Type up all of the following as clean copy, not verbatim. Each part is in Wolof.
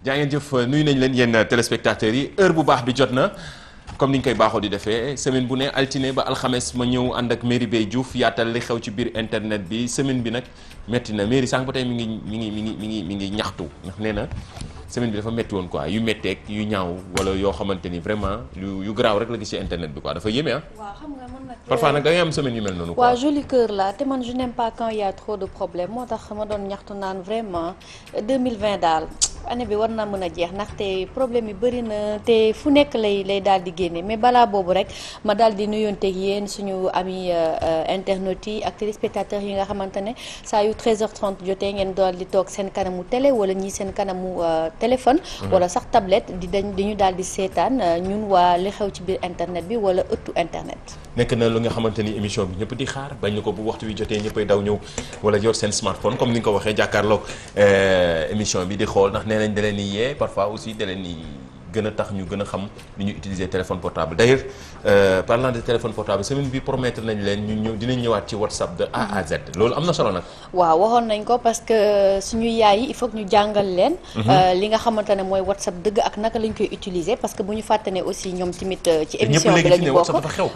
jaa ngeen jëf nuyu nañ leen yéen téléspectateurs yi heure bu baax bi jot na comme ni ñu koy baaxoo di defee semaine bu ne altine ba alxames ma ñëw ànd ak Merry Beye Diouf yaatal li xew ci biir internet bi semaine bi nag metti na Merry sànq ba tey mi ngi ñaxtu ndax nee na semaine bi dafa metti woon quoi yu metteeg yu ñaaw wala yoo xamante ni vraiment yu garaaw rek la gis ci internet bi quoi dafa yéeme ah. waaw xam nga man nag. parfois nag da ngay am semaine yu mel noonu quoi. waaw joli cœur la te man je n'aime pas quand il y a trop de problèmes moo tax ma doon ñaxtu naan vraiment 2020 daal année bi war na mën a jeex ndaxte problème yi bëri na te fu nekk lay daal di génne mais balaa boobu rek ma daal di nuyonteeg yéen suñu ami internautes yi ak téléspectateurs yi nga xamante ne saa yu 13h30 jotee ngeen daal di toog seen kanamu télé wala ñii seen kanamu téléphone. wala sax tablette di ñu daal di seetaan ñun waa li xew ci biir internet bi wala ëttu internet. nekk na lu nga xamante ni émission bi ñëpp di xaar bañ na ko bu waxtu wi jotee ñëppay daw ñëw wala yor seen smartphone comme ni nga ko waxee jàkkaarloog émission bi di xool ndax nee nañ da leen di yee parfois aussi da leen di gën a tax ñu gën a xam ni ñu utiliser téléphone portable d'ailleurs parlant de téléphone portable semaine bi promettre nañ leen ñu ñëw dinañ ñëwaat ci WhatsApp de A à Z loolu am na solo nag. waaw waxoon nañ ko parce que suñu yaay yi il faut que ñu jàngal leen. li nga xamante ne mooy WhatsApp dëgg ak naka lañ koy utiliser parce que bu ñu fàtte ne aussi ñoom tamit ci émission bi la ñu bokk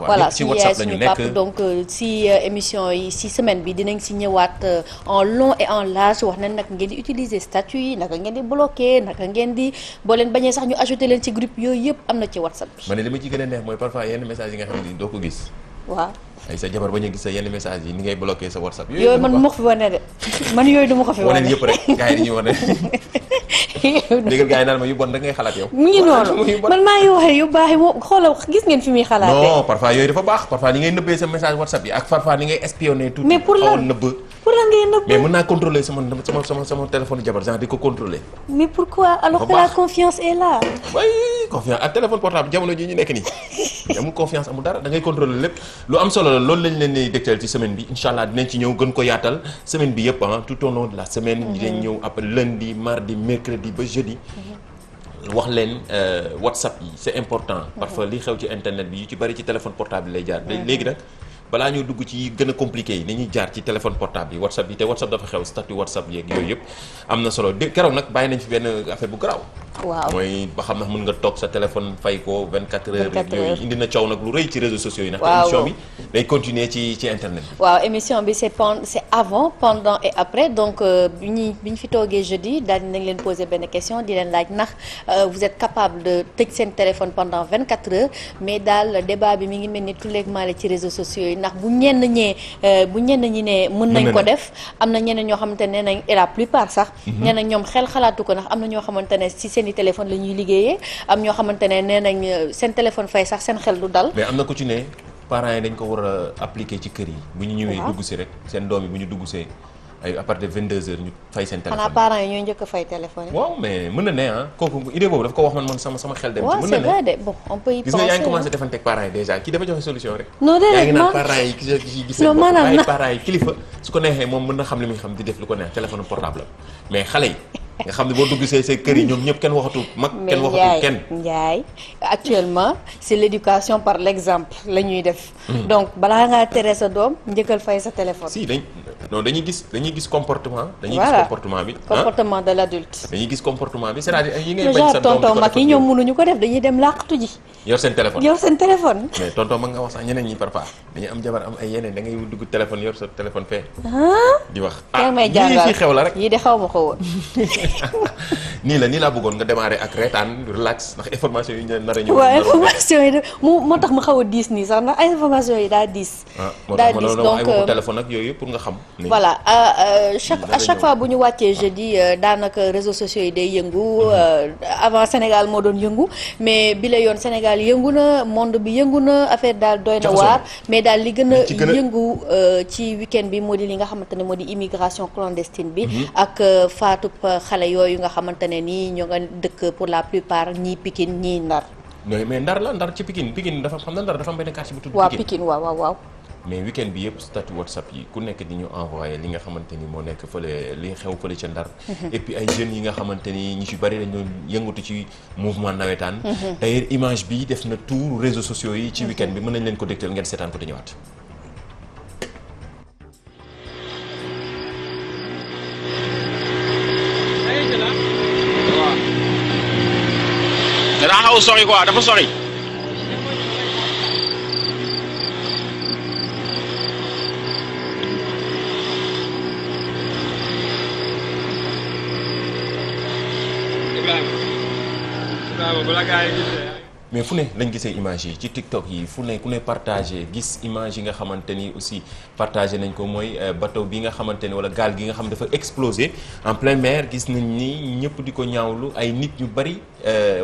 voilà suñu yaay suñu pap donc si émission yi si semaine bi dinañ si ñëwaat en long et en large wax nañ naka ngeen di utiliser statut yi naka ngeen di bloquer naka ngeen di boo leen bañee sax ñu ajouter leen ci groupe yooyu yëpp am na ci WhatsApp bi. ma ne li ma ci gën a neex mooy parfois yenn message yi nga xam ne doo ko gis. waaw. ay sa jabar bañ a gis sa yenn message yi ni ngay bloquer sa WhatsApp. yooyu man du ma ko fi wane de man yooyu du ma ko fi wane. wane yëpp rek gars yi dañuy wane. déggal gars yi naan ma yu bon rek ngay xalaat yow. mu ngi noonu man maa ngi waxee yu baax yi moom xoolal gis ngeen fi muy xalaatee. non parfois yooyu dafa baax parfois ni ngay nëbbee sa message WhatsApp yi ak parfois ni ngay espionner tout. mais pour lan nëbb. pour lan ngay nëbb. mais mën naa contrôler sama téléphone jabar genre di ko contrôler. mais pourquoi alors que la confiance est là. oui confiance ak téléphone portable jamono ji ñu nekk nii amul confiance amul dara da ngay contrôler lépp lu am solo la loolu lañ leen di dégtal ci semaine bi incha allah dinañ ci ñëw gën ko yaatal semaine bi yëpp tout au long de la semaine. dinañ ñëw après lundi mardi mercredi ba jeudi. wax leen WhatsApp yi c'est important. parfois li xew ci internet bi yu ci bari ci téléphone portable lay jaar. léegi nag balaa ñoo dugg ci gën a compliqué yi nañuy jaar ci téléphone portable yi WhatsApp yi te WhatsApp dafa xew statut WhatsApp yeeg yooyu yëpp am na solo keroog nag bàyyi nañ fi benn affaire bu garaaw. waaw mooy ba xam na mën nga toog sa téléphone fay ko 24 heures. 24 heures yooyu indi na coow nag lu rëy ci réseaux sociaux yi. ndax émission bi day continuer ci internet bi. waaw émission bi c'est avant pendant et après donc bi ñu fi toogee jeudi daal dinañ leen poser benn question di leen laaj ndax vous êtes capable de tëj seen téléphone pendant 24 heures mais daal débat bi mi ngi mel ni tulleeg ci réseaux sociaux yi ndax bu ñenn ñi ne mën nañ ko def am na ñeneen ñoo xamante ne nañ et la plupart sax. nee nañ ñoom xel xalaatu ko ndax am na ñoo xamante ne si seen i téléphone la ñuy liggéeyee am ñoo xamante ne nee nañ seen téléphone fay sax seen xel du dal. mais am na ku ci ne parents yi dañ ko war a appliquer ci kër yi. bu ñu ñëwee dugg si rek seen doom yi bu ñu dugg see ay à partir de 22h ñu fay seen téléphone. xanaa parents yi ñooy njëkk a fay téléphone yi. waaw mais mën na ne kooku idée boobu dafa ko wax man sama xel dem ci. waaw mën c'est na ne vrai de bon on peut y penser. gis nga yaa ngi commencé defanteeg parents yi déjà kii dafa joxe solution rek. non déedéet yaa ngi naan parents yi ki gis seen bopp maanaam waaye parents yi kilifa su ko neexee moom mën na xam li muy xam di def lu ko neex téléphone portable mais xale yi nga xam ne boo dugg see kër yi ñoom ñëpp kenn waxatu mag kenn waxatu kenn Ndiaye actuellement c'est l'éducation par l'exemple la ñuy def donc balaa ngaa tere sa doom njëkkal fay sa téléphone. si dañuy gis comportement dañuy voilà gis comportement bi comportement de l'adulte. dañuy gis comportement bi c'est-à-dire yi ngay bañ sa doom tonton mag yi ñoom mënuñu ko def dañuy dem làqatu ji yor seen téléphone mais tonton mag nga wax sax ñeneen ñi parfois dañuy am jabar am ay yeneen da ngay dugg téléphone yor sa téléphone fee di wax may jàngal fi xew la rek yii de xaw ma ko woon nii laa bëggoon nga démarrer ak reetaan relax ndax information yi ñu nar a ñëw. waaw information yi de moo tax ma xaw a diis nii sax ndax ay information yi daa diis. daa diis donc ay waxu téléphone ak yooyu pour nga xam. voilà à chaque fois bu ñu wàccee jeudi daanaka réseaux sociaux yi day yëngu. avant Sénégal moo doon yëngu mais bi la yoon Sénégal yëngu na monde bi yëngu na affaire daal doy na waar. mais daal li gën a yëngu ci week-end bi moo di li nga xamante ne moo di immigration clandestine bi. ak faatub xale yooyu nga xamante ne nii ñoo nga dëkk pour la plupart ñii Pikine ñii Ndar. mais Ndar ci Pikine dafa xam na Ndar dafa am benn quartier bu tudd Pikine. waaw Pikine waaw. mais week-end bi yëpp statut WhatsApp yi ku nekk di ñu envoyé li nga xamante ni moo nekk fële li xew fële ca Ndar. et puis ay jeunes yi nga xamante ni ñu ci bari dañu yëngatu ci mouvement nawetaan. d'ailleurs image bi def na tout réseaux sociaux yi. ci week-end bi mën nañ leen ko dégtal ngeen seetaan ko te ñëwaat. xaw a sori quoi dafa sori. mais fu ne lañ gisee image yi ci TikTok yi fu ne ku ne partagé gis image yi nga xamante ni aussi partagé nañ ko mooy bateau bi nga xamante ni wala gaal gi nga xam dafa explosé en pleine mer gis nañ ni ñëpp di ko ñaawlu ay nit ñu bari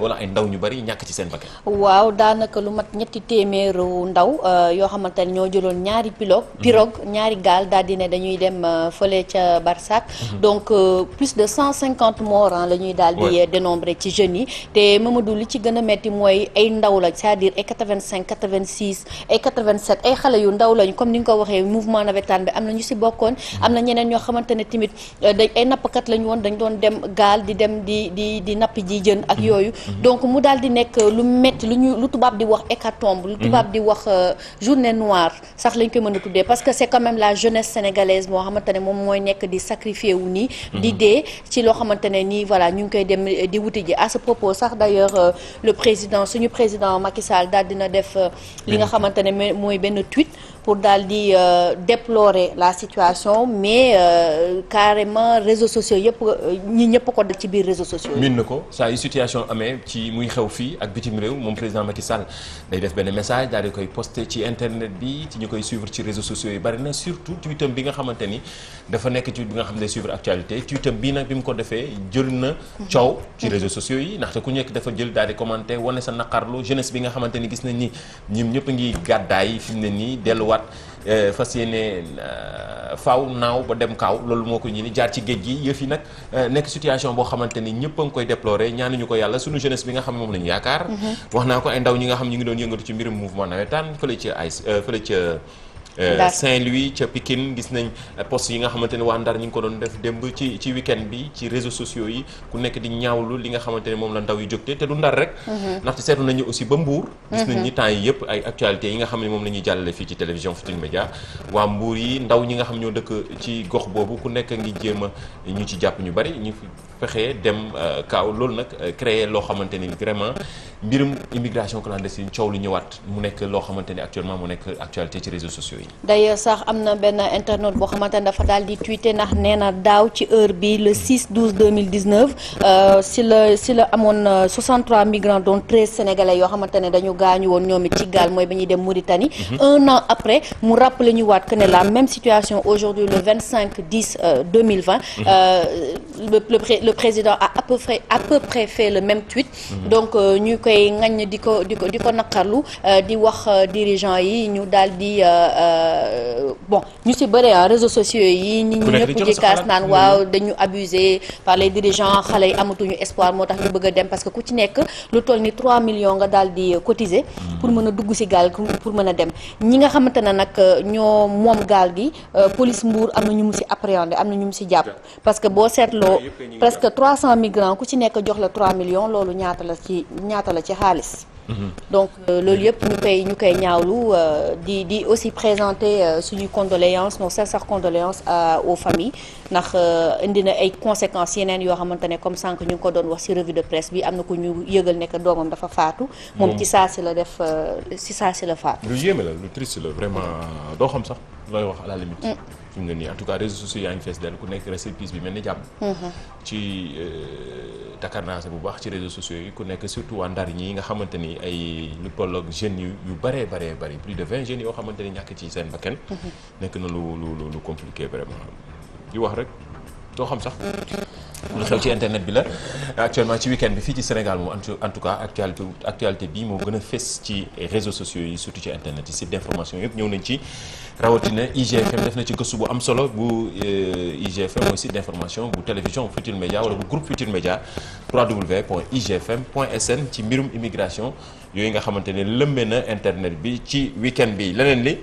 wala ay ndaw ñu bari ñàkk ci seen bakkan. waaw daanaka lu mat ñetti téeméeru ndaw yoo xamante ne ñoo jëloon ñaari pirogue ñaari gaal daal di ne dañuy dem fële ca Barsac. donc plus de 150 morts la ñuy daal di dénombré ci jeunes yi te Mamadou li ci gën a metti mooy ay ndaw la c'est-à-dire ay 85 86 ay 87 ay xale yu ndaw lañu comme ni nga ko waxee mouvement navétane bi am na ñu si bokkoon. am na ñeneen ñoo xamante ne tamit ay nappkat lañu woon dañ doon dem gaal di dem di nappi ji jën ak yooyu. donc mu daal di nekk lu metti lu tubaab di wax hécatombe lu tubaab di wax journée noire sax lañ koy mën a tuddee parce que c'est quand même la jeunesse sénégalaise moo xamante ne moom mooy nekk di sacrifier wu nii. di dee ci loo xamante ne nii voilà ñu ngi koy dem di wuti ji à ce propos sax d'ailleurs suñu président Macky Sall daal dina def li nga xamante ne mooy benn tweet pour daal di déplorer la situation mais carrément réseaux sociaux yëpp ñi ñëpp ko def ci biir réseaux sociaux yi. min na ko saa yu situation amee ci muy xew fii ak bitim réew moom président Macky Sall day def benn message daal di koy posté ci internet bi ci ñu koy suivre ci réseaux sociaux yi bari na surtout tweetam bi nga xamante ni dafa nekk tweet bi nga xam ne suivre actualité tweetam bii nag bi mu ko defee jël na coow ci réseaux sociaux yi ndaxte ku nekk dafa jël daal di commenté wane sa naqarlu jeunesse bi nga xamante ni gis nañ ni ñoom ñëpp a ngi gàddaay fi mu ne nii delluwaat fas yéene faaw naaw ba dem kaaw loolu moo ko ñu ni jaar ci géej gi yëf yi nag nekk situation boo xamante ni ñëpp a ngi koy déplorer ñaanuñu ko yàlla suñu jeunesse bi nga xam ne moom la ñu yaakaar. wax naa ko ay ndaw ñi nga xam ñu ngi doon yëngatu ci mbirum mouvement navétane fële ca Saint-Louis ca Pikine gis nañ post yi nga xamante ne waa Ndar ñi ngi ko doon def démb ci week-end bi ci réseaux sociaux yi ku nekk di ñaawlu li nga xamante ne moom la ndaw yi jógte te du Ndar rek ndaxte seetlu nañu aussi ba Mbour gis nañ ni temps yi yëpp ay actualités yi nga xam ne moom la ñuy jàllale fii ci télévision Futurs Médias waa Mbour yi ndaw ñi nga xam ñoo dëkk ci gox boobu ku nekk ngi jéem a ñu ci jàpp ñu bari ñu fexee dem kaaw loolu nag créer loo xamante ni vraiment mbirum immigration clandestine coow lu ñëwaat mu nekk loo xamante ni actuellement mu nekk actualité ci réseaux sociaux yi. d'ailleurs sax am na benn internaute boo xamante ne dafa daal di tweeter ndax nee na daaw ci heure bi le 6/12/2019 si la amoon 63 migrants dont 13 sénégalais yoo xamante ne dañu gaañu woon ñoom it ci gaal mooy ba ñuy dem Mauritanie. un an après mu rappelé ñu waat que ne la même situation aujourd'hui le 25/10/2020 le président a à peu près fait le même tweet. donc ñu koy ŋaññ di ko naqarlu di wax dirigeants yi ñu daal di bon ñu ci bëre réseaux sociaux yi nit ñi ñëpp di kaas naan waaw dañu abusé par les dirigeants xale yi amatuñu espoir moo tax ñu bëgg a dem parce que ku ci nekk lu toll ni 3 millions nga daal di cotiser pour mën a dugg ci gaal pour mën a dem ñi nga xamante ne nag ñoo moom gaal gi police Mbour am na ñu mu ci appréhendé am na ñu mu ci jàpp parce que boo seetloo presque 300 migrants ku ci nekk jox la 3 millions loolu ñaata la ci xaalis. donc loolu yëpp ñu koy ñaawlu di aussi présenter suñuy condoléances nos sincères condoléances aux familles ndax indi na ay conséquences yeneen yoo xamante ne comme sànq ñu ngi ko doon wax ci revue de presse bi am na ko ñu yëgal ne que doomam dafa faatu. moom ci saa si la def ci saa si la faatu. lu yéeme la lu triste la vraiment doo xam sax looy wax à la limite. fi mu ne nii en tout cas réseaux sociaux yaa ngi fees dellu ku nekk récépissé bi mel ni jàmm. ci Dakar naa bu baax ci réseaux sociaux yi ku nekk surtout waa Ndar ñi nga xamante ni ay lu tolloog jeunes yu bëree bëri plus de 20 jeunes yoo xamante ni ñàkk ci seen bakkan. nekk na lu compliqué vraiment di wax rek doo xam sax. lu xew ci internet bi la actuellement ci week-end bi fii ci Sénégal moom en tout cas actualité bi moo gën a fës ci réseaux sociaux yi surtout ci internet yi site d'information yëpp ñëw nañ ci rawatina IGFM def na ci gëstu bu am solo bu IGFM mooy site d'information bu télévision Futurs Médias wala bu groupe Futurs Médias www.igfm.sn ci mbirum immigration yooyu nga xamante ne lëmbee na internet bi ci week-end bi leneen li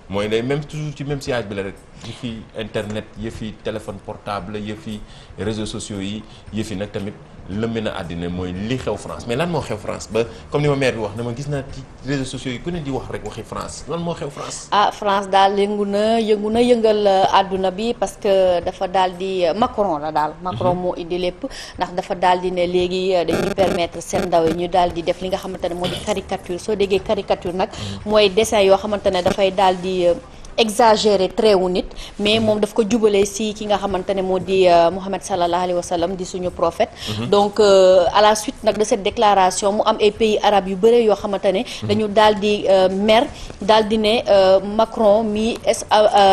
mooy day même toujours ci même sillage bi la rek yëfi internet yëfi téléphone portable yëfi réseaux sociaux yi yëfi nag tamit lëmbe na àddina mooy li xew France mais lan moo xew France ba comme ni ma maire bi wax ne ma gis naa ci réseaux sociaux yi ku ne di wax rek waxi France lan moo xew France. France daal yëngal àdduna bi parce que dafa daal di Macron la daal. Macron moo indi lépp ndax dafa daal di ne léegi dañuy permettre seen ndaw yi ñu daal di def li nga xamante ne moo di caricature soo déggee caricature nag mooy dessin yoo xamante ne dafay daal di. exagéré trait wu nit mais moom daf ko jubalee si ki nga xamante ne moo di Mouhamed sallallahu alayhi wa sallam di suñu prophète. Donc à la suite nag de cette déclaration mu am ay pays arabes yu bëre yoo xamante ne dañu daal di mer daal di ne Macron mi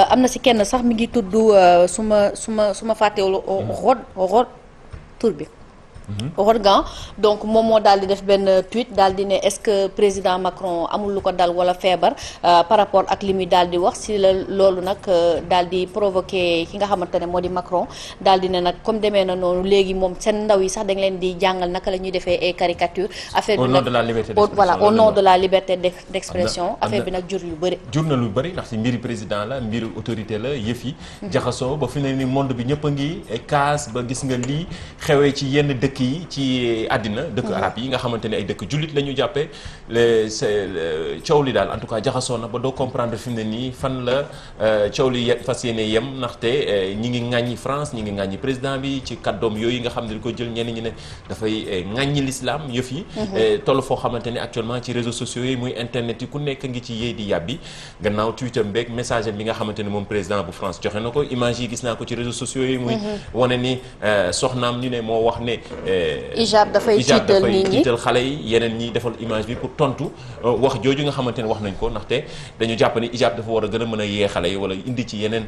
am na si kenn sax mi ngi tudd su ma fàttewul Rod tur bi. Rodgan donc moom moo daal di def benn tweet daal di ne est-ce que président Macron amul lu ko dal wala feebar par rapport ak li muy daal di wax si la loolu nag daal di provoqué ki nga xamante ne moo di Macron daal di ne nag comme demee na noonu léegi moom seen ndaw yi sax dañ leen di jàngal naka la ñuy defee ay caricature affaire bi nag voilà au nom de la liberté d'expression affaire bi nag jur yu bëri jur na lu bëri ndax si mbiri président la mbiri autorité la yëf yi jaxasoo ba fi ne ni monde bi ñëpp a ngi kaas ba gis nga lii xewee ci yenn dëkk yi ci àddina dëkk arab yi nga xamante ne ay dëkk jullit la ñu jàppee coow li daal en tout cas jaxasoo na ba doo comprendre fi mu ne nii fan la coow li fas yéene yem ndaxte ñi ngi ŋàññi France ñi ngi ŋàññi président bi ci kàddoom yooyu nga xam ne di ko jël ñenn ñi ne dafay ŋàññi l'islam yëf yi toll foo xamante ne actuellement ci réseaux sociaux yi muy internet yi ku nekk ngi ci yéey di yàbbi gannaaw Twitter beeg message am bi nga xamante ne moom président bu France joxe na ko image yi gis naa ko ci réseaux sociaux yi muy wane ni soxnaam ñu ne moo wax ne hijab dafay tiital xale yi yeneen ñi defal image bi pour tontu wax jooju nga xamante ne wax nañ ko ndaxte dañu jàpp ni hijab dafa war a gën a mën a yee xale yi wala indi ci yeneen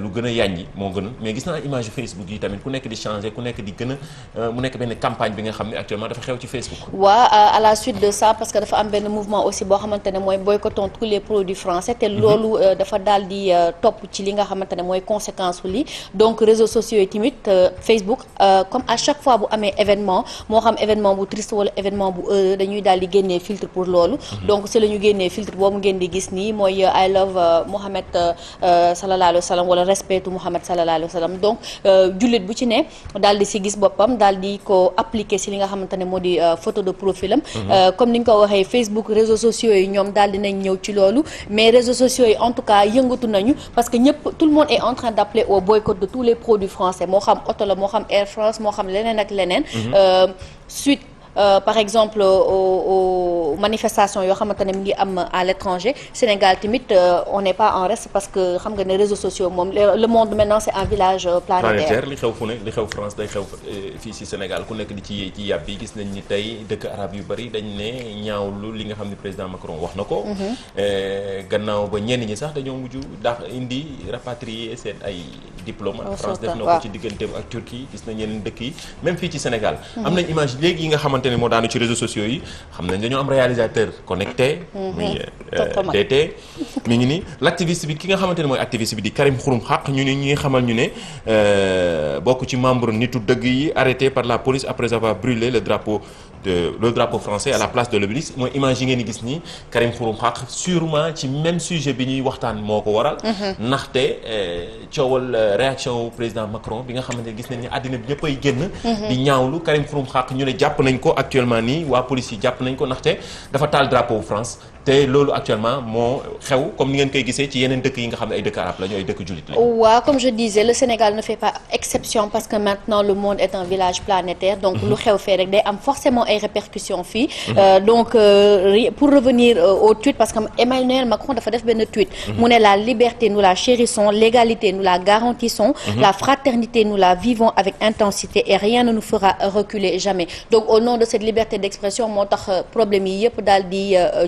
lu gën a yànji moo gën a mais gis naa image yu Facebook yi tamit ku nekk di changer ku nekk di gën a mu nekk benn campagne bi nga xam ne actuellement dafa xew ci Facebook. waaw à la suite de ça parce que dafa am benn mouvement aussi boo xamante ne mooy boycottons tous les produits français te loolu dafa daal di topp ci li nga xamante ne mooy conséquence li donc réseaux sociaux yi tamit Facebook comme à chaque fois bu amee événement moo xam événement bu triste wala événement bu heureux dañuy daal di génnee filtre pour loolu donc c'est la ñu génnee filtre boobu ngeen di gis nii mooy I love Mohamed sallallahu alayhi wa sallam wala respect Mohamed sallallahu alayhi wa sallam donc jullit bu ci ne daal di si gis boppam daal di ko appliquer si li nga xamante ne moo di photo de profil am comme ni ñu ko waxee Facebook réseaux sociaux yi ñoom daal dinañ ñëw ci loolu mais réseaux sociaux yi en tout cas yëngatu nañu parce que ñëpp tout le monde est en train d'appeler au boycott de tous les produits français moo xam oto la moo xam Air France moo xam leneen ak leneen suite par exemple aux manifestations yoo xamante ne mi ngi am à l'étranger Sénégal tamit on n'est pas en reste parce que xam nga ne réseaux sociaux moom le monde maintenant c'est un village planétaire li xew fu ne li xew France day xew fii ci Sénégal ku nekk di ci yéey ci yàb bi gis nañ ni tey dëkk arab yu bari dañ ne ñaawlu li nga xam ne président Macron wax na ko gannaaw ba ñenn ñi sax dañoo mujj ndax indi rapatrier seen ay diplomate France def na ko ci digganteem ak Turquie gis nañ yeneen dëkk yi même fii ci Sénégal am nañ image léegi yi nga xamante ne moo daanu ci réseaux sociaux yi xam nañ dañoo am réalisateur connecté muy DT mi ngi ni l'activiste bi ki nga xamante ne mooy activiste bi di Karim Xurum Xaq ñu ne ñi xamal ñu ne bokk ci membre nitu dëgg yi arrêté par la police après avoir brûlé le drapeau français à la place de l'Obélisque mooy image yi ngeen di gis nii Karim Xurum Xaq sûrement ci même sujet bi ñuy waxtaan moo ko waral ndaxte coowal réaction président Macron bi nga xamante ne gis nañ ni àddina bi ñëpp ay génn di ñaawlu Karim Xurum Xaq ñu ne jàpp nañ ko actuellement nii waa police yi jàpp nañ ko ndaxte dafa taal drapeau France te loolu actuellement moo xew comme ni ngeen koy gisee ci yeneen dëkk yi nga xam ne ay dëkk arab la ñu ay dëkk jullit la. waaw comme je disais le Sénégal ne fait pas exception parce que maintenant le monde est un village planétaire donc lu xew fee rek day am forcément ay répercussions fii donc pour revenir au tweet parce que Emmanuel Macron dafa def benn tweet mu ne la liberté nous la chérissons l'égalité nous la garantissons la fraternité nous la vivons avec intensité et rien ne nous fera reculer jamais donc au nom de cette liberté d'expression moo tax problème yi yëpp daal di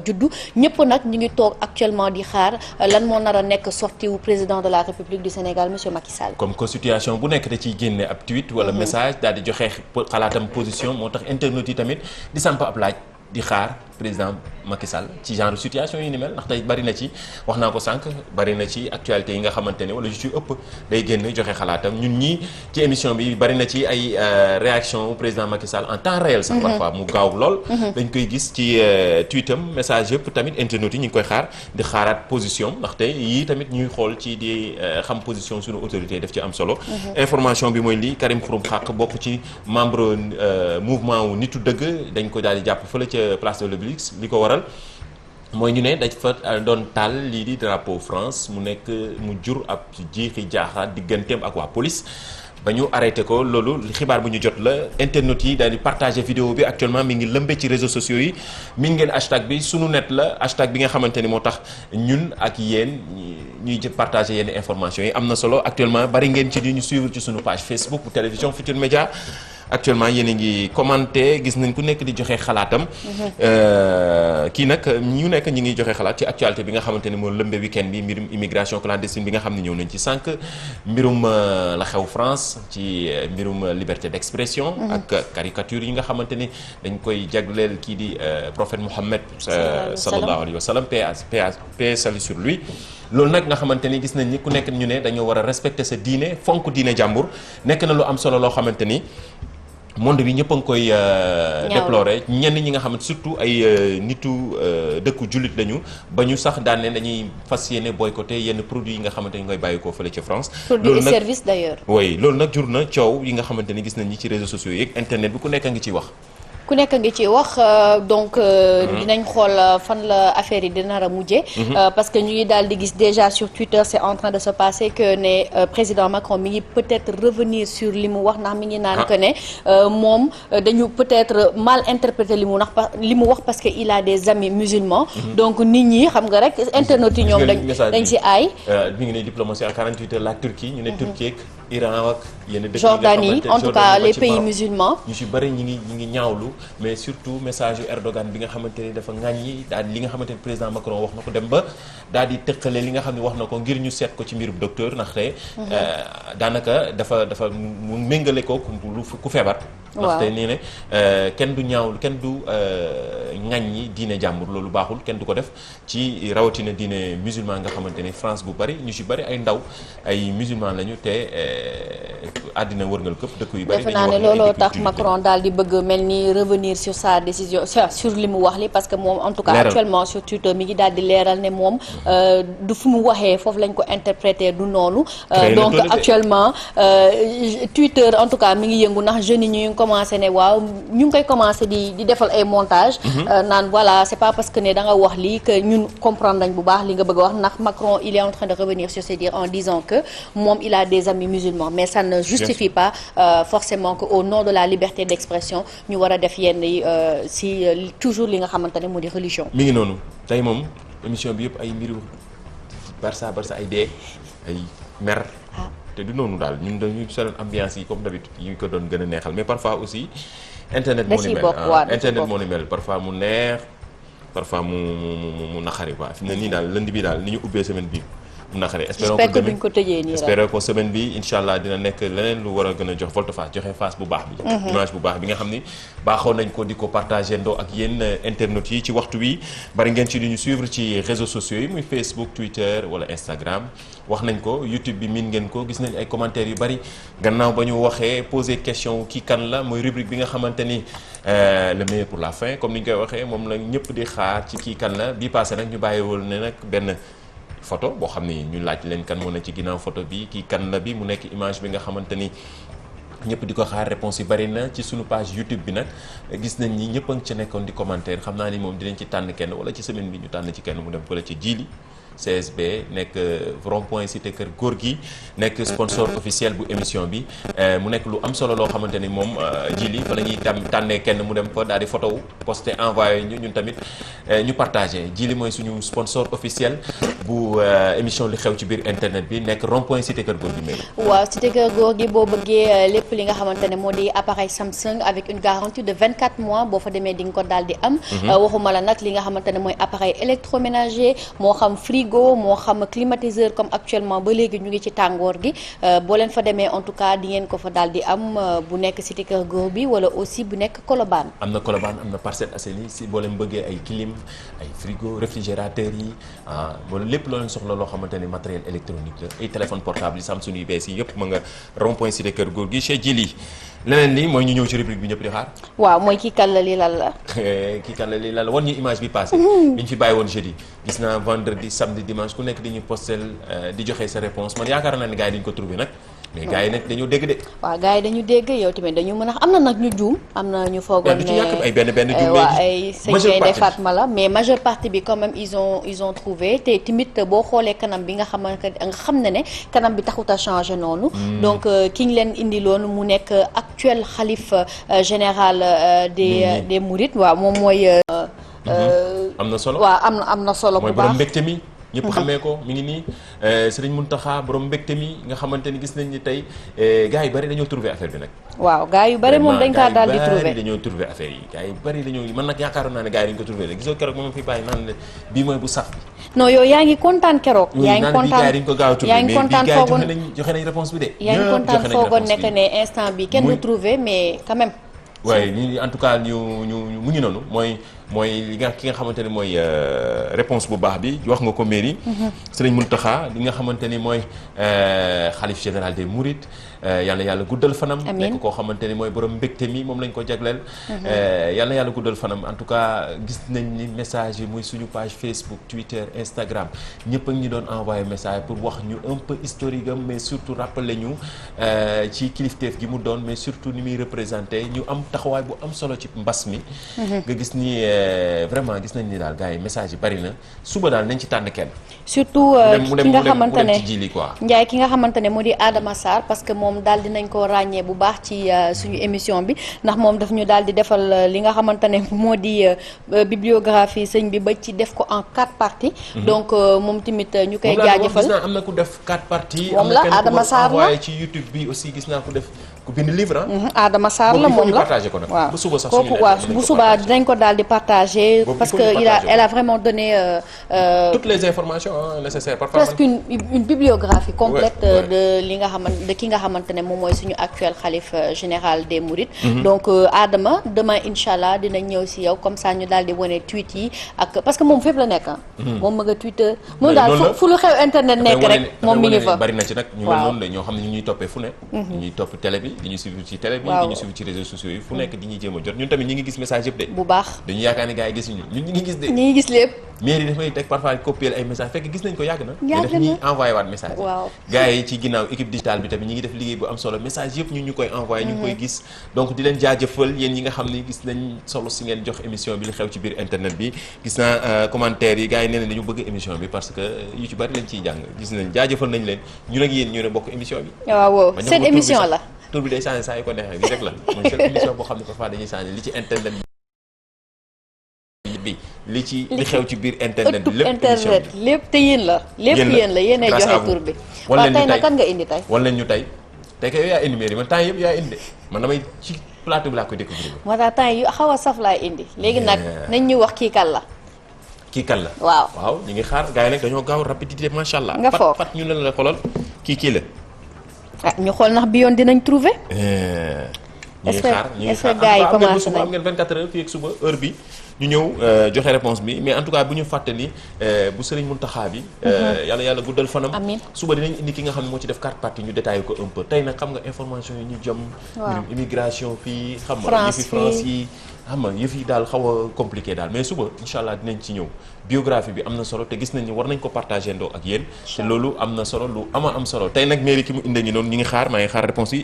juddu ñëpp nag ñu ngi toog actuellement di xaar lan moo nar a nekk sortie wu président de la République du Sénégal monsieur Macky Sall. comme que situation bu nekk da ciy génne ab tweet wala message daal di joxe xalaatam position moo tax internautes yi tamit di samp ab laaj di xaar président Macky Sall ci genre situation yi ni mel ndax tey bari na ci wax naa ko sànq bari na ci actualité yi nga xamante ne wala ju ci ëpp day génn joxe xalaatam ñun ñii ci émission bi bari na ci ay réaction au président Macky Sall en temps réel sax parfois mu gaaw lool dañ koy gis ci tweetam message yëpp tamit internautes yi ñu ngi koy xaar di xaaraat position ndaxte yii tamit ñuy xool ci di xam position suñu autorité daf ci am solo information bi mooy lii Karim Xurum Xaq bokk ci membre mouvement wu nitu dëgg dañ ko daal di jàpp fële ca place de l'Obélisque li ko waral mooy ñu ne dañ fa doon taal lii di drapeau France mu nekk mu jur ab jiixi jaaxa digganteem ak waa police ba ñu arrêté ko loolu xibaar bu ñu jot la internautes yi daal di partagé vidéo bi actuellement mi ngi lëmbe ci réseaux sociaux yi mi ngeen hashtag bi sunu net la hashtag bi nga xamante ni moo tax ñun ak yéen ñuy partagé yenn informations yi am na solo actuellement bari ngeen ci di ñu suivre ci sunu page Facebook bu télévision Futurs Médias actuellement yéen a ngi commenté gis nañ ku nekk di joxe xalaatam kii nag ñu nekk ñi ngi joxe xalaat ci actualité bi nga xamante ni moo lëmbe week-end bi mbirum immigration clandestine bi nga xam ne ñëw nañ ci sànq mbirum la xew France ci mbirum liberté d'expression ak caricature yi nga xamante ni dañ koy jagleel kii di prophète Mohammed sallallahu alayhi wa sallam paix salut sur lui loolu nag nga xamante ni gis nañ ni ku nekk ñu ne dañoo war a respecter sa diine fonk diine jàmbur nekk na lu am solo loo xamante ni monde bi ñëpp a ngi koy déplorer ñenn ñi nga xamante surtout ay nitu dëkku jullit lañu ba ñu sax daan ne dañuy fas yéene boycotter yenn produits yi nga xamante ni koy bàyyi ko fële ca France. produits et services d'ailleurs. oui loolu nag jur na coow yi nga xamante ni gis nañ ñi ci réseaux sociaux yi ak internet bi ku nekk a ngi ciy wax. ku nekk ngi ci wax donc dinañ xool fan la affaire yi dina nar a mujjee parce que ñu ngi daal di gis déjà sur Twitter c'est en train de se passer que ne président Macron mi ngi peut-être revenir sur li mu wax ndax mi ngi naan que ne moom dañu peut-être mal interpréter li mu wax parce que il a des amis musulmans donc nit ñi xam nga rek internautes yi ñoom dañ si aay mi ngi ne diplomatie à 48 heures la Turquie ñu ne Turquie ak Iran ak yenn dëkk Jordanie en tout cas les pays musulmans ñu si bëri ñi ngi ñaawlu mais surtout message yu Erdogan bi nga xamante ni dafa ŋàññi daal li nga xamante ni président Macron wax na ko dem ba daal di tëqale li nga xam ne wax na ko ngir ñu seet ko ci mbirub docteur ndaxte daanaka dafa mu méngale ko ku feebar ndaxte nii ne kenn du ñaawlu kenn du ŋàññi diine jàmbur loolu baaxul kenn du ko def ci rawatina diine musulman nga xamante ni France bu bari ñu si bari ay ndaw ay musulman lañu te àddina wërngal këpp dëkk yu bari defe naa ne looloo tax Macron daal di bëgg mel ni revenir sur sa décision sur li mu wax li parce que moom en tout cas actuellement sur Twitter mi ngi daal di leeral ne moom du fu mu waxee foofu lañ ko interpréter du noonu donc actuellement Twitter en tout cas mi ngi yëngu ndax jeunes yi ñu ngi commencé ne waaw ñu ngi koy commencé di defal ay montage naan voilà c'est pas parce que ne da nga wax lii que ñun comprendre nañ bu baax li nga bëgg a wax ndax Macron il est en train de revenir sur ses dires en disant que moom il a des amis musulmans mais ça ne justifie pas forcément que au nom de la liberté d'expression ñu war a def yenn yi si toujours li nga xamante ne moo di religion. mi ngi noonu tey moom émission bi yëpp ay mbiru Barça ay dee ay mer. te du noonu daal ñun dañuy sonal ambiance yi comme d'habitude yi ko doon gën a neexal mais parfois aussi. internet moo ni mel parfois mu neex parfois mu naqari quoi fi mu ne nii daal lundi bi daal ni ñu ubbee semaine bi mu naqari. espérons que semaine bi incha allah dina nekk leneen lu war a gën a jox volte-face joxe face bu baax bi. image bu baax bi nga xam ni baaxoon nañ ko di ko partager ndoo ak yéen internautes yi ci waxtu wi bari ngeen ci di ñu suivre ci réseaux sociaux yi muy Facebook Twitter wala Instagram. wax nañ ko YouTube bi miin ngeen ko gis nañ ay commentaires yu bari gannaaw ba ñu waxee poser question kii kan la mooy rubrique bi nga xamante ni le meilleur pour la fin comme ni ñu koy waxee moom la ñëpp di xaar ci kii kan la bii passé nag ñu bàyyiwul ne nag benn photo boo xam ni ñu laaj leen kan moo ne ci ginnaaw photo bi kii kan la bi mu nekk image bi nga xamante ni ñëpp di ko xaar réponse yi bari na ci sunu page YouTube bi nag gis nañ ni ñëpp a ngi ci nekkoon di commentaire xam naa ni moom dinañ ci tànn kenn wala ci semaine bi ñu tànn ci kenn mu dem fële ci Djily CSB nekk rond-point cité kër góor gi nekk sponsor officiel bu émission bi mu nekk lu am solo loo xamante ni moom Djily fa la ñuy tànnee kenn mu dem fa daal di photo posté envoyé ñu ñun tamit ñu partagé Djily mooy suñu sponsor officiel bu émission li xew ci biir internet bi nekk rond-point cité kër góor gi mel. waaw cité kër góor gi boo bëggee lépp li nga xamante ne moo di appareil Samsung avec une garantie de 24 mois boo fa demee di nga ko daal di am. waxuma la nag li nga xamante ne mooy appareil électroménager moo xam frigo frigo moo xam climatiseur comme actuellement ba léegi ñu ngi ci tàngoor gi boo leen fa demee en tout cas di ngeen ko fa daal di am bu nekk cité Kër Góor bi wala aussi bu nekk Colobane. am na Colobane am na Parcelles Assainies si boo leen bëggee ay clim ay frigo réfrigérateur yi wala lépp loo leen soxla loo xamante ne matériel électronique la ay téléphone portable yi Samsung yu bees yi yëpp ma nga rond point cité Kër Góor gi chez Djily leneen li mooy ñu ñëw ci rubrique bi ñëpp di xaar. waaw mooy kii kan la lii lan la. kii kan la lii lan la wan ñu image bi passé bi ñu fi bàyyi woon jeudi gis naa vendredi samedi dimanche ku nekk di ñu postel di joxe sa réponse man yaakaar naa ne gars yi dañu ko trouvé nag mais gars yi nag dañoo dégg de. waaw gars yi dañu dégg yow tamit dañu mën a am na nag ñu juum am na ñu foogoon ne ay benn juum waaw ay sëñ Gaynde Fatma la mais majeure partie bi quand même ils ont trouvé te tamit boo xoolee kanam bi nga xam ne kanam bi taxut a changé noonu. donc ki ñu leen indi loonu mu nekk actuel xalif général des Mourides waaw moom mooy. am na solo waaw am na solo bu baax mooy borom mbégte mi. ñëpp xamee ko mi ngi nii Serigne Mountakha borom mbégte mi nga xamante ni gis nañ ni tey gars yu bari dañoo trouvé affaire bi nag. waaw gars yu bari moom dañ kaa daal di trouvé dañoo trouvé affaire yi gars yu bari dañoo man nag yaakaaroon naa ne gars yi dañu ko trouvé rek gisoo keroog moom fi bàyyi naan ne bii mooy bu saf bi. non yow yaa ngi kontaan keroog. yaa ngi kontaan bii gars yi dañu ko gaaw a trouvé mais bii gars yi joxe nañ réponse bi de. yaa ngi kontaan foogoon nekk ne instant bi kenn du trouvé mais quand même. waaye ñi en tout cas ñu mu ngi noonu mooy li nga ki nga xamante ne mooy réponse bu baax bi wax nga ko mairie. Serigne Mountakha li nga xamante ni mooy xalif général des Mourides yàlla guddal fanam. nekk koo xamante ni mooy borom mbégte mi moom lañ ko jagleel. yàlla guddal fanam en tout cas gis nañ ni message yi muy suñu page Facebook Twitter Instagram ñëpp a ngi doon envoyé message pour wax ñu un peu historique am mais surtout rappeler ñu ci kilifteef gi mu doon mais surtout ni muy représenté ñu am taxawaay bu am solo ci mbas mi. nga gis ni. vraiment gis nañ ni daal gars yi message yi bari na suba daal nañ ci tànn kenn. surtout ki nga xamante ne Ndiaye ki nga xamante ne moo di Adama Sarr parce que moom daal dinañ ko ràññee bu baax ci suñu émission bi ndax moom daf ñu daal di defal li nga xamante ne moo di bibliographie sëñ bi ba ci def ko en 4 parties. donc moom tamit ñu koy jaajëfal. gis naa am na ku def 4 parties. moom la Adama Sarr la am na kenn ku ci YouTube bi aussi gis naa ku def ku bind livre Adama Sarr la moom la waaw bu suba sax kooku waaw bu suba dinañ ko daal di partager parce que elle a vraiment donné toutes les informations nécessaires parfois presque une bibliographie complète de li nga xamante de ki nga xamante ne moom mooy suñu actuel xalif général des Mourides. donc Adama demain inchallah dinañ ñëw si yow comme ça ñu daal di wane tweet yi ak parce que moom fépp la nekk moom ma nga Twitter moom daal fu lu xew internet nekk rek moom mi ngi fa bari na ci nag ñu mel noonu la ñoo xam ne ñu ñuy toppee fu ne ñuy topp télé bi di ñu suivre ci télé bi di ñu suivre ci réseaux sociaux yi fu nekk di ñuy jéem a jot ñun tamit ñi ngi gis message yëpp de bu baax dañu yaakaar ne gars yi gisuñu ñun ñi ngi gis de ñi ngi gis lépp mairie dafay teg parfois copier ay message fekk gis nañ ko yàgg na daf ñuy envoyé waat message waaw gars yi ci ginnaaw équipe digitale bi tamit ñi ngi def liggéey bu am solo message yëpp ñu koy envoyé ñu ngi koy gis donc di leen jaajëfal yéen ñi nga xam ne gis nañ solo si ngeen jox émission bi li xew ci biir internet bi gis naa commentaire yi gars yi nee nañ dañu bëgg émission bi parce que yu ci bari lañ ciy jàng gis nañ jaajëfal nañ leen ñu nag yéen ñu ne bokk émission bi waaw seen émission la tur bi day changé saa yu ko neexee bi rek la mooy seen émission boo xam ne parfois dañuy changé li ci internet bi li xew ci biir internet bi lépp internet lépp te yéen la lépp yéen la yéenay joxe tur bi waaw tey nag kan nga indi tey wan leen ñu tey kay yow yaa indi mairie man temps yëpp yaa indi man damay ci plateau bi laa koy découvrir moo tax temps yu xaw a saf laay indi léegi nag nañ ñu wax kii kan la waaw ñu ngi xaar gars yi nag dañoo gaaw rapidité macha allah nga foog pat ñu leen la xoolal kii la ñu xool ndax bi yoon dinañ trouver ñu ngi xaar est-ce que gars yi commencé nañ am ngeen 24 heures fii ak suba heure bi ñu ñëw joxe réponse bi mais en tout cas bu ñu fàtte ni bu Serigne Mountakha bi yàlla guddal fanam amiin suba dinañ indi ki nga xam ne moo ci def 4 parties ñu détaillé ko un peu tey nag xam nga information yi ñu jëm mbirum immigration fii xam nga yëfi France yi xam nga yëf yi daal xaw a compliqué daal mais suba incha allah dinañ ci ñëw biographie bi am na solo te gis nañ ni war nañ ko partagé ndoo ak yéen te loolu am na solo lu am solo tey nag mairie ki mu indi ngi noonu ñu ngi xaar maa ngi xaar réponse yi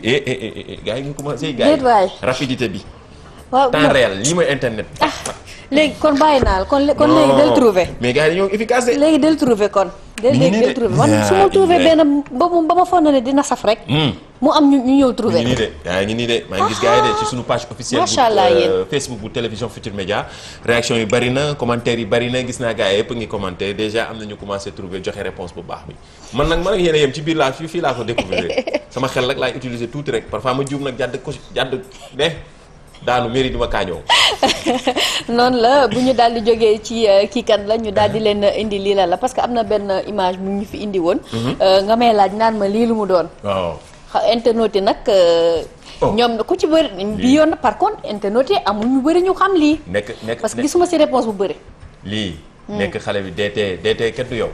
gars yi ngi commencé gars yi rapidité bi temps réel lii mooy internet léegi kon bàyyi naa la kon léegi del trouver mais gars yi dañoo efficace de léegi del trouver kon del trouver man su ma trouver benn ba ma foog na ne dina saf rek mu am ñu ñëw trouver ngi nii de yaa ngi nii de maa ngi gis gars yi de ci suñu page officielle macha allah yéen Facebook bu télévision Futur Média réaction yi bari na commentaire yi bari na gis naa gars yi yëpp ngi commenté déjà am nañu commencé trouver joxe réponse bu baax bi man ak yéen a yem ci biir laa fii laa ko découvrir sama xel rek laay utiliser tuuti rek parfois ma juum nag jàdd de daanu mairie di ma kaañoo noonu la bu ñu daal di jógee ci kii kan la ñu daal di leen indi lii la parce que am na benn image bu ñu fi indi woon. nga may laaj naan ma lii lu mu doon. waaw internet yi nag. ñoom ku ci bëri bi yoon par contre internet yi amul ñu bëri ñu xam lii. nekk parce que gisuma si réponse bu bëri. lii. nekk xale bi DT kenn du yow.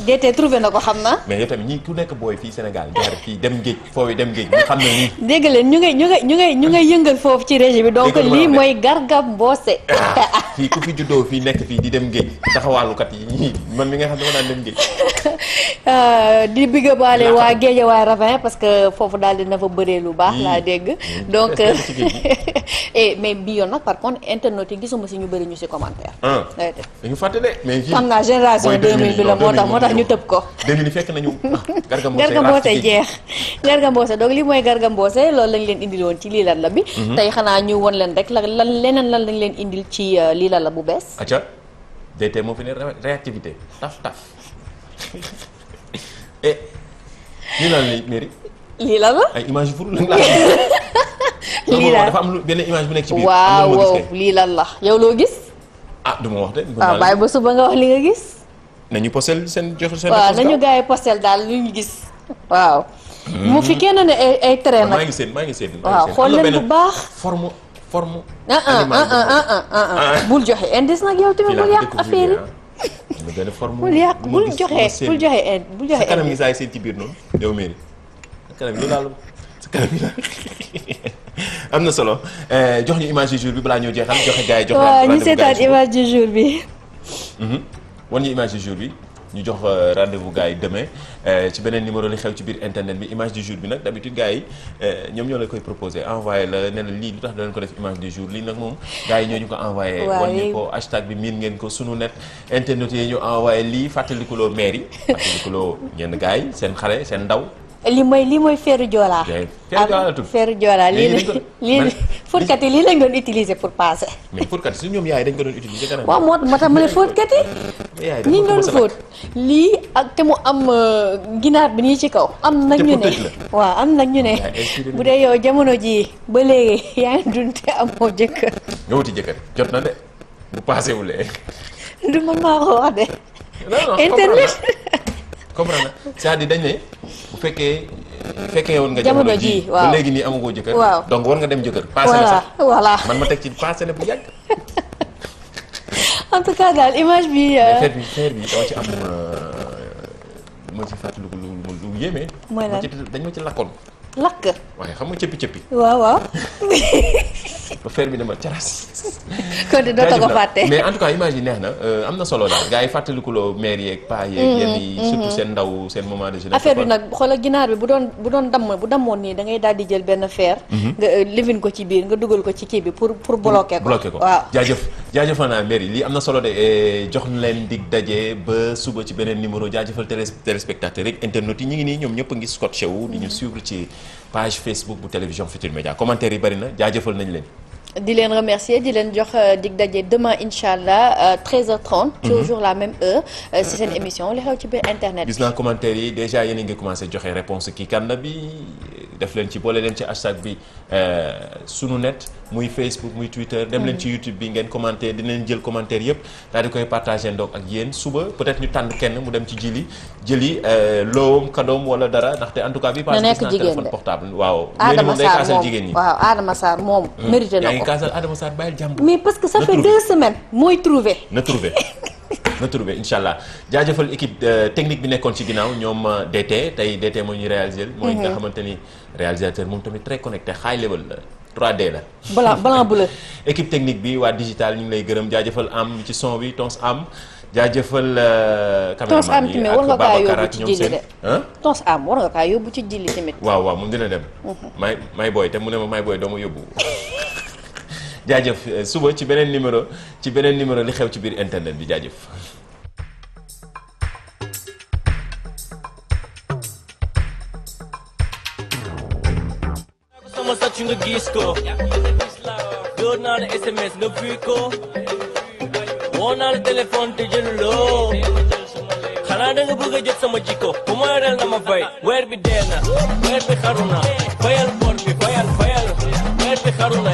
DT trouvé na ko xam naa. mais yow tamit ñii ku nekk booy fii Sénégal jaar fii dem géej foofu dem géej ñu xam ne nii. dégg leen ñu ngay yëngal foofu ci région bi donc lii mooy Garga Mbossé. fii ku fi juddoo fii nekk fii di dem géej taxawaalukat yi man mi nga xam ne dama daan dem géej. di bëgg a baale waa Guédiawaye Ravin parce que foofu daal dina fa bëree lu baax laa dégg. donc mais bi yoon nag par contre internet yi gisuma si ñu bëri ñu si commentaire. dañu fàtte de mais fii xam naa génération 2000 bi la moo tax ñu tëb ko. 2000 fekk nañu Garga Mbossé jeex Garga Mbossé donc li mooy Garga Mbossé loolu lañ leen indil woon ci lii lan la bi. tey xanaa ñu won leen rek leneen lan lañ leen indil ci lii lan la bu bees. acca DT moo fi ne réactivité taf lii lan la mairie. lii lan la. ay image yu furu lañ la. lii lan dafa am benn image bu nekk ci biir. waaw lii lan la yow loo gis. du ma wax de. bàyyi ba suba nga wax li nga gis. nañu postel seen jox seen. waaw nañu gars yi postel daal lu ñu gis. waaw. mu fi kenn ne ay train nag. maa ngi seen. waaw xool leen bu baax. forme. bul joxe indice nag yow tamit bul yàq affaire yi. bul yàq bul joxe sa kanam gi saa yi seen ci biir noonu. yow mairie sa kanam gi daal sa kanam gi daal am na solo jox ñu image du jour bi balaa ñëw jeexal joxe gars yi jox waaw ñu seetaan image du jour bi. wan ñu image du jour bi ñu jox rendez-vous gars yi demain ci beneen numéro li xew ci biir internet bi image du jour bi nag d'habitude gars yi ñoom ñoo la koy proposé envoyé la ne la lii lu tax danañ ko def image du jour lii nag moom gars yi ñoo ñu ko envoyé. wan ñu ko hashtag bi miin ngeen ko sunu net internet yi ñu envoyé lii fàttalikuloo maire yi fàttalikuloo ñenn gars yi seen xale seen ndaw. lii mooy feeru joolaa. feeru joolaa la tudd feeru joolaa lii fóotkat yi lii lañ doon utiliser pour passer. mais fóotkat yi su ñoom yaay dañ ko doon utiliser kanam. waaw moo tax ma ne fóotkat yi. ñi doon fóot lii ak te mu am ginaar bi nii ci kaw. am nag ñu ne waaw am nag ñu ne bu dee yow jamono jii ba léegi yaa ngi dund te amoo jëkkër. nga wuti jëkkër jot na de bu passé wulee. du man maa ko wax de. internet. comprendre na c'est-à-dire dañ ne bu fekkee woon nga jamono ji waaw ba léegi nii amagoo jëkkër. waaw donc war nga dem jëkkër. passé na sax voilà man ma teg ci passé na bu yàgg. en tout cas daal image bi. feer bi dama ci am lu ma ci fàttaliku lu yéeme. mooy lan dañ ma ci lakkoon. lakk. waaye xam nga cëppi. waaw. ba feer bi dama caras. kon de dootoo ko fàtte. mais en tout cas image yi neex na am na solo daal gars yi fàttalikuloo mère yeeg paa yeeg yenn yi surtout seen ndaw seen moment de jeunesse. affaire bi nag xoolal ginaar bi bu doon dammoon nii da ngay daal di jël benn fer. nga lifin ko ci biir nga dugal ko ci kii bi pour bloquer ko. waaw jaajëfal naa mère yi lii am na solo de jox leen dig daje ba suba ci beneen numéro jaajëfal téléspectateurs rek internet yi ñu ngi nii ñoom ñëpp a ngi scotché wu di ñu suivre ci page Facebook bu télévision Futurs Médias commentaire yi bari na jaajëfal nañ leen. di leen remercier di leen jox dig daje demain incha allah 13h30. toujours la même heure si seen émission li xew ci biir internet. gis naa commentaire yi déjà yéen a ngi commencé joxe réponse kii kan la bi def leen ci boole leen ci hashtag bi sunu net muy Facebook muy Twitter. dem leen ci YouTube bi ngeen commenté dinañ jël commentaire yëpp daal di koy partagé ndoog ak yéen suba peut-être ñu tànn kenn mu dem ci jëli loowam kadoom wala dara ndaxte en tout cas. bi passé gis naa téléphone portable waaw. Adama Sarr moom jigéen ñi waaw Adama Sarr moom. mérité na ko kaasal Adama Sarr bàyyil jàmm. mais parce que ça fait 2 semaines mooy trouvé. na trouvé incha allah jaajëfal équipe technique bi nekkoon ci ginnaaw ñoom DT moo ñuy réaliser. mooy nga xamante ni réalisateur moom tamit très connecté high level la 3D la. blanc bleu. équipe technique bi waa digital ñu ngi lay gërëm jaajëfal am ci son bi tons am jaajëfal. caméraman yi ak Babacar ak ñoom seen tons am war nga kaa yóbbu ci jilli tamit. waaw moom dina dem. may booy te mu ne ma may booy doo ma yóbbu. jaajëf suba ci beneen numéro li xew ci biir internet bi jaajëf. sama sàcc nga gis ko door naa la SMS nga vu ko woo naa la téléphone te jëluloo xanaa da nga bëgg a jot sama jikko bu ma yoreel na ma fay weer bi dee na weer bi xaru na fayal bor bi fayal weer bi xaru na